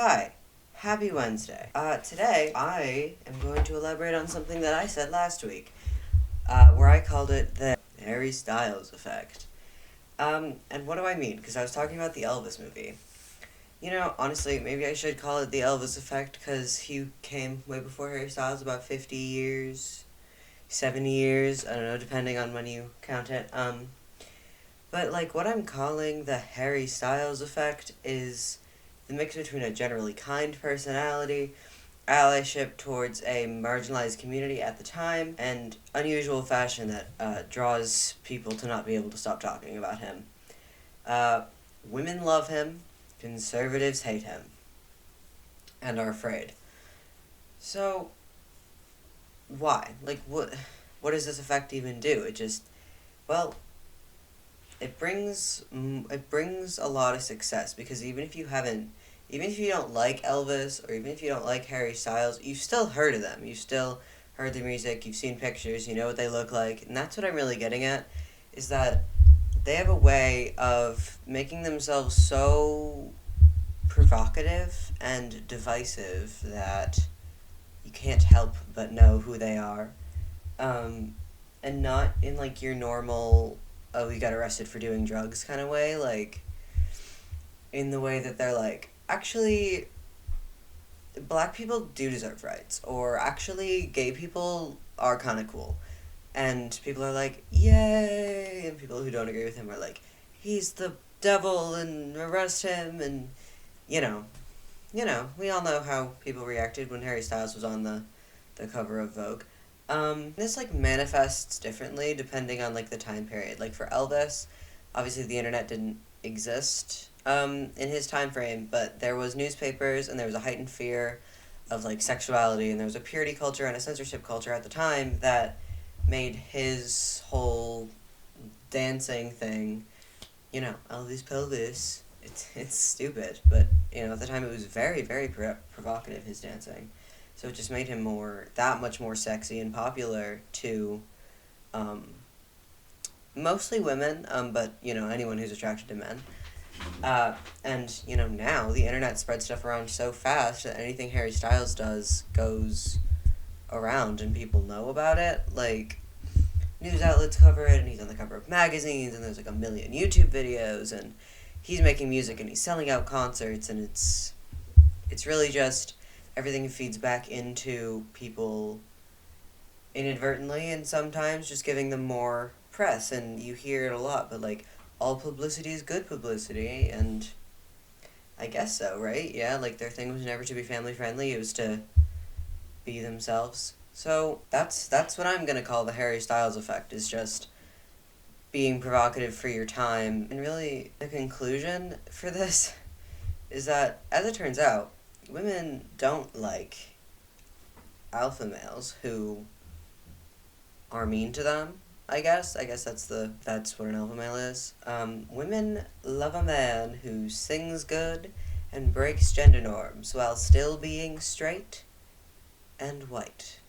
Hi, happy Wednesday. Today I am going to elaborate on something that I said last week, where I called it the Harry Styles effect. And what do I mean? Because I was talking about the Elvis movie. Honestly, maybe I should call it the Elvis effect because he came way before Harry Styles, about 50 years, 70 years, I don't know, depending on when you count it. But like what I'm calling the Harry Styles effect is the mix between a generally kind personality, allyship towards a marginalized community at the time, and unusual fashion that draws people to not be able to stop talking about him. Uh, Women love him, conservatives hate him, and are afraid. So, why? What does this effect even do? Well, it brings a lot of success because even if you don't like Elvis or even if you don't like Harry Styles, you've still heard of them. You've still heard their music. You've seen pictures. You know what they look like, and that's what I'm really getting at, is that they have a way of making themselves so provocative and divisive that you can't help but know who they are, um, and not in like your normal oh you got arrested for doing drugs kind of way, like in the way that they're like actually black people do deserve rights, or actually gay people are kind of cool, and people are like yay, and people who don't agree with him are like he's the devil and arrest him, and you know we all know how people reacted when Harry Styles was on the cover of Vogue. This like manifests differently depending on like the time period. Like for Elvis, obviously the internet didn't exist in his time frame, but there was newspapers and there was a heightened fear of like sexuality, and there was a purity culture and a censorship culture at the time that made his whole dancing thing, Elvis pelvis. It's stupid, but at the time it was very very provocative, his dancing, so it just made him that much more sexy and popular to, um, mostly women, but anyone who's attracted to men. And now the internet spreads stuff around so fast that anything Harry Styles does goes around and people know about it. Like news outlets cover it, and he's on the cover of magazines, and there's like a million YouTube videos, and he's making music and he's selling out concerts, and it's really just everything feeds back into people inadvertently, and sometimes just giving them more press, and you hear it a lot, but like all publicity is good publicity, and I guess so, right? Yeah, like their thing was never to be family friendly, it was to be themselves. So that's what I'm gonna call the Harry Styles effect, is just being provocative for your time. And really the conclusion for this is that, as it turns out, women don't like alpha males who are mean to them. I guess that's what an alpha male is. Women love a man who sings good and breaks gender norms while still being straight and white.